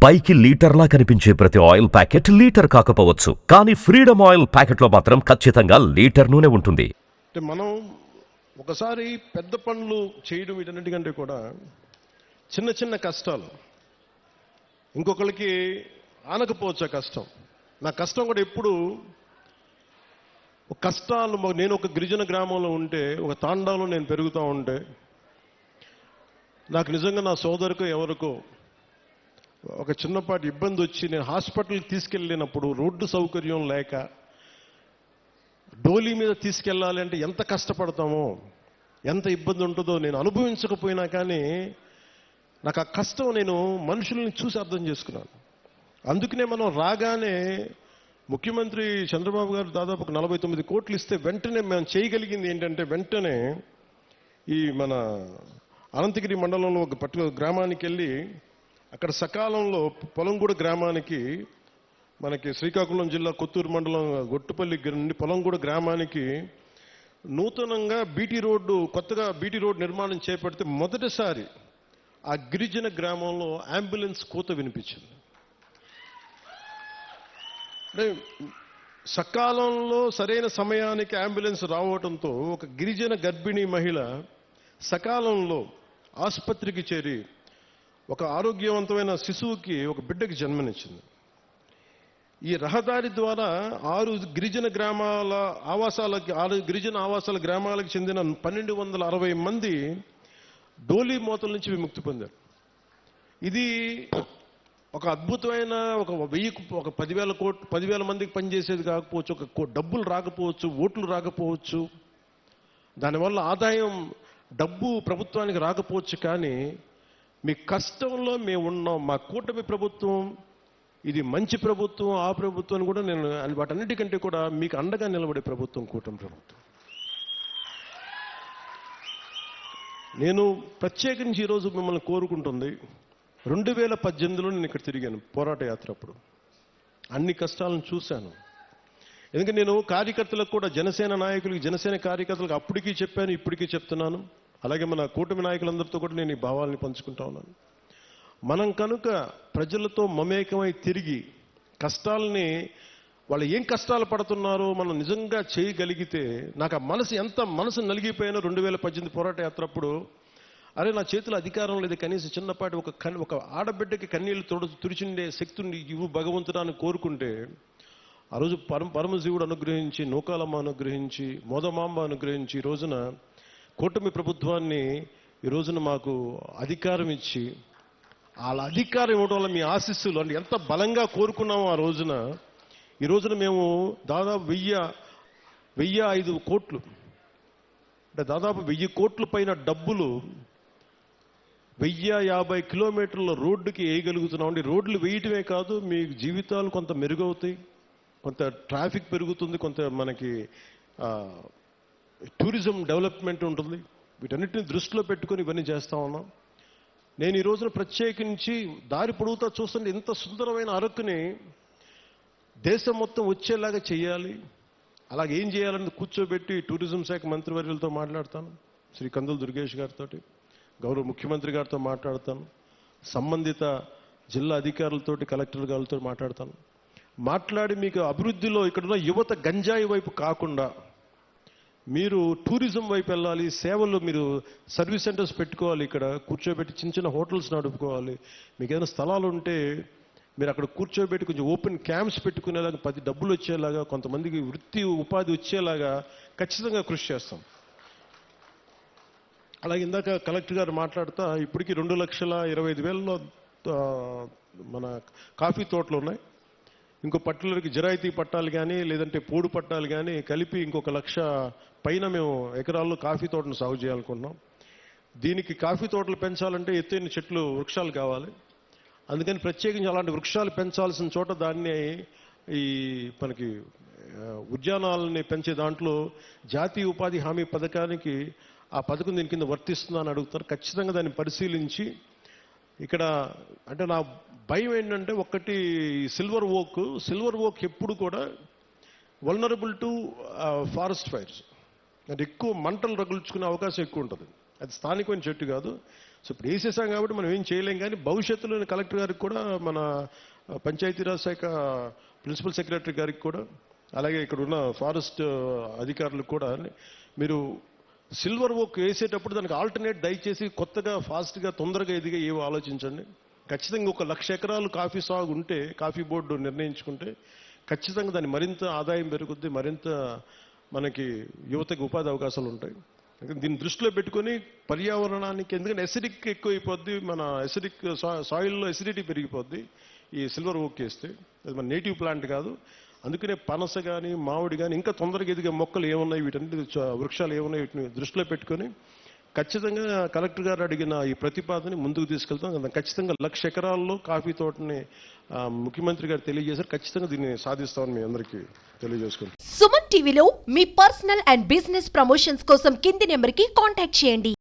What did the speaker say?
పైకి లీటర్లా కనిపించే ప్రతి ఆయిల్ ప్యాకెట్ లీటర్ కాకపోవచ్చు, కానీ ఫ్రీడమ్ ఆయిల్ ప్యాకెట్లో మాత్రం ఖచ్చితంగా లీటర్ నూనె ఉంటుంది. అంటే మనం ఒకసారి పెద్ద పనులు చేయడం వీటన్నిటికంటే కూడా చిన్న చిన్న కష్టాలు ఇంకొకరికి ఆనకపోవచ్చు. ఆ కష్టం నా కష్టం కూడా ఎప్పుడు కష్టాలు. నేను ఒక గిరిజన గ్రామంలో ఉంటే, ఒక తాండాలో నేను పెరుగుతూ ఉంటే, నాకు నిజంగా నా సోదరుకో ఎవరికో ఒక చిన్నపాటి ఇబ్బంది వచ్చి నేను హాస్పిటల్కి తీసుకెళ్ళినప్పుడు రోడ్డు సౌకర్యం లేక డోలీ మీద తీసుకెళ్ళాలి అంటే ఎంత కష్టపడతామో, ఎంత ఇబ్బంది ఉంటుందో నేను అనుభవించకపోయినా కానీ నాకు ఆ కష్టం నేను మనుషుల్ని చూసి అర్థం చేసుకున్నాను. అందుకనే మనం రాగానే ముఖ్యమంత్రి చంద్రబాబు గారు దాదాపు 49 కోట్లు ఇస్తే వెంటనే మేము చేయగలిగింది ఏంటంటే, వెంటనే ఈ మన అనంతగిరి మండలంలో ఒక పర్టికులర్ గ్రామానికి వెళ్ళి అక్కడ సకాలంలో పొలంగూడ గ్రామానికి, మనకి శ్రీకాకుళం జిల్లా కొత్తూరు మండలం గొట్టుపల్లి నుండి పొలంగూడ గ్రామానికి నూతనంగా కొత్తగా బీటీ రోడ్డు నిర్మాణం చేపడితే మొదటిసారి ఆ గిరిజన గ్రామంలో అంబులెన్స్ కూత వినిపించింది. అంటే సకాలంలో సరైన సమయానికి అంబులెన్స్ రావడంతో ఒక గిరిజన గర్భిణీ మహిళ సకాలంలో ఆసుపత్రికి చేరి ఒక ఆరోగ్యవంతమైన శిశువుకి, ఒక బిడ్డకి జన్మనిచ్చింది. ఈ రహదారి ద్వారా 6 గిరిజన ఆవాసాల గ్రామాలకు చెందిన 1260 మంది డోలీ మోతల నుంచి విముక్తి పొందారు. ఇది ఒక అద్భుతమైన ఒక 10,000 మందికి పనిచేసేది కాకపోవచ్చు, ఒక డబ్బులు రాకపోవచ్చు, ఓట్లు రాకపోవచ్చు, దానివల్ల ఆదాయం డబ్బు ప్రభుత్వానికి రాకపోవచ్చు, కానీ మీ కష్టంలో మేము ఉన్నాం. మా కూటమి ప్రభుత్వం ఇది మంచి ప్రభుత్వం, ఆ ప్రభుత్వాన్ని కూడా నేను వాటన్నిటికంటే కూడా మీకు అండగా నిలబడే ప్రభుత్వం కూటమి ప్రభుత్వం. నేను ప్రత్యేకించి ఈరోజు మిమ్మల్ని కోరుకుంటుంది, 2018లో నేను ఇక్కడ తిరిగాను పోరాట యాత్ర. అప్పుడు అన్ని కష్టాలను చూశాను. ఎందుకంటే నేను కార్యకర్తలకు కూడా, జనసేన నాయకులకి, జనసేన కార్యకర్తలకు అప్పటికీ చెప్పాను, ఇప్పటికీ చెప్తున్నాను. అలాగే మన కూటమి నాయకులందరితో కూడా నేను ఈ భావాల్ని పంచుకుంటా ఉన్నాను. మనం కనుక ప్రజలతో మమేకమై తిరిగి కష్టాలని, వాళ్ళు ఏం కష్టాలు పడుతున్నారో మనం నిజంగా చేయగలిగితే, నాకు ఆ మనసు నలిగిపోయిన 2018 పోరాట యాత్ర అప్పుడు, అరే నా చేతిలో అధికారం లేదు, కనీసం చిన్నపాటి ఒక ఆడబిడ్డకి కన్నీళ్లు తుడిచిండే శక్తిని ఇవ్వు భగవంతుడాన్ని కోరుకుంటే, ఆ రోజు పరమశివుడు అనుగ్రహించి, నూకాలమ్మ అనుగ్రహించి, మోదమాంబ అనుగ్రహించి, ఈ రోజున కూటమి ప్రభుత్వాన్ని ఈ రోజున మాకు అధికారం ఇచ్చి, వాళ్ళ అధికారం ఇవ్వడం వల్ల మీ ఆశీస్సులు అంటే ఎంత బలంగా కోరుకున్నామో ఆ రోజున, ఈ రోజున మేము దాదాపు 1,005 కోట్లు, అంటే దాదాపు 1000 కోట్ల పైన డబ్బులు 1050 కిలోమీటర్ల రోడ్డుకి వేయగలుగుతున్నామండి. రోడ్లు వేయటమే కాదు, మీ జీవితాలు కొంత మెరుగవుతాయి, కొంత ట్రాఫిక్ పెరుగుతుంది, కొంత మనకి టూరిజం డెవలప్మెంట్ ఉంటుంది. వీటన్నిటిని దృష్టిలో పెట్టుకుని ఇవన్నీ చేస్తా ఉన్నాం. నేను ఈ రోజున ప్రత్యేకించి దారి పొడుగుతా చూస్తుంటే, ఇంత సుందరమైన అరకుని దేశం మొత్తం వచ్చేలాగా చేయాలి. అలాగే ఏం చేయాలని కూర్చోబెట్టి టూరిజం శాఖ మంత్రివర్యులతో మాట్లాడతాను, శ్రీ కందుల దుర్గేష్ గారితో, గౌరవ ముఖ్యమంత్రి గారితో మాట్లాడతాను, సంబంధిత జిల్లా అధికారులతోటి, కలెక్టర్ గారితో మాట్లాడి మీకు అభివృద్ధిలో ఇక్కడున్న యువత గంజాయి వైపు కాకుండా మీరు టూరిజం వైపు వెళ్ళాలి, సేవలు, మీరు సర్వీస్ సెంటర్స్ పెట్టుకోవాలి, ఇక్కడ కూర్చోబెట్టి చిన్న చిన్న హోటల్స్ నడుపుకోవాలి. మీకు ఏదైనా స్థలాలు ఉంటే మీరు అక్కడ కూర్చోబెట్టి కొంచెం ఓపెన్ క్యాంప్స్ పెట్టుకునేలాగా, 10 డబ్బులు వచ్చేలాగా, కొంతమందికి వృత్తి ఉపాధి వచ్చేలాగా ఖచ్చితంగా కృషి చేస్తాం. అలాగే ఇందాక కలెక్టర్ గారు మాట్లాడుతా, ఇప్పటికీ 2,25,000లో మన కాఫీ తోటలు ఉన్నాయి. ఇంకో పర్టికులర్కి జిరాయితీ పట్టాలు కానీ, లేదంటే పోడు పట్టాలు కానీ కలిపి ఇంకొక 1,00,000 పైన మేము ఎకరాల్లో కాఫీ తోటను సాగు చేయాలనుకుంటున్నాం. దీనికి కాఫీ తోటలు పెంచాలంటే ఎత్తైన చెట్లు, వృక్షాలు కావాలి. అందుకని ప్రత్యేకించి అలాంటి వృక్షాలు పెంచాల్సిన చోట దాన్ని ఈ మనకి ఉద్యానాలని పెంచే దాంట్లో జాతీయ ఉపాధి హామీ పథకానికి, ఆ పథకం దీని కింద వర్తిస్తుందా అని అడుగుతారు. ఖచ్చితంగా దాన్ని పరిశీలించి, ఇక్కడ అంటే నా భయం ఏంటంటే, ఒకటి సిల్వర్ ఓక్ ఎప్పుడు కూడా వల్నరబుల్ టు ఫారెస్ట్ ఫైర్స్, అంటే ఎక్కువ మంటలు రగుల్చుకునే అవకాశం ఎక్కువ ఉంటుంది. అది స్థానికమైన చెట్టు కాదు. సో ఇప్పుడు వేసేసాం కాబట్టి మనం ఏం చేయలేం, కానీ భవిష్యత్తులో కలెక్టర్ గారికి కూడా, మన పంచాయతీరాజ్ శాఖ ప్రిన్సిపల్ సెక్రటరీ గారికి కూడా, అలాగే ఇక్కడ ఉన్న ఫారెస్ట్ అధికారులకు కూడా, మీరు సిల్వర్ ఓక్ వేసేటప్పుడు దానికి ఆల్టర్నేట్ దయచేసి కొత్తగా ఫాస్ట్గా తొందరగా ఎదిగా ఏవో ఆలోచించండి. ఖచ్చితంగా 1,00,000 ఎకరాలు కాఫీ సాగు ఉంటే, కాఫీ బోర్డు నిర్ణయించుకుంటే ఖచ్చితంగా దాన్ని మరింత ఆదాయం పెరుగుద్ది, మరింత మనకి యువతకి ఉపాధి అవకాశాలు ఉంటాయి. దీన్ని దృష్టిలో పెట్టుకొని పర్యావరణానికి, ఎందుకంటే ఎసిడిక్ ఎక్కువైపోద్ది, మన ఎసిడిక్ సాయిల్లో ఎసిడిటీ పెరిగిపోద్ది ఈ సిల్వర్ ఓక్ వేస్తే. అది మన నేటివ్ ప్లాంట్ కాదు. అందుకనే పనస కానీ, మామిడి కానీ, ఇంకా తొందరగా ఎదిగే మొక్కలు ఏమున్నాయి, వీటన్నిటి వృక్షాలు ఏమున్నాయి, వీటిని దృష్టిలో పెట్టుకొని ఖచ్చితంగా కలెక్టర్ గారు అడిగిన ఈ ప్రతిపాదన ముందుకు తీసుకెళ్తాం. ఖచ్చితంగా 1,00,000 ఎకరాల్లో కాఫీ తోటని ముఖ్యమంత్రి గారు తెలియజేశారు. ఖచ్చితంగా దీన్ని సాధిస్తామని మీ అందరికీ తెలియజేసుకుంటాం. సుమన్ టీవీలో మీ పర్సనల్ అండ్ బిజినెస్ ప్రమోషన్స్ కోసం కింది నెంబర్కి కాంటాక్ట్ చేయండి.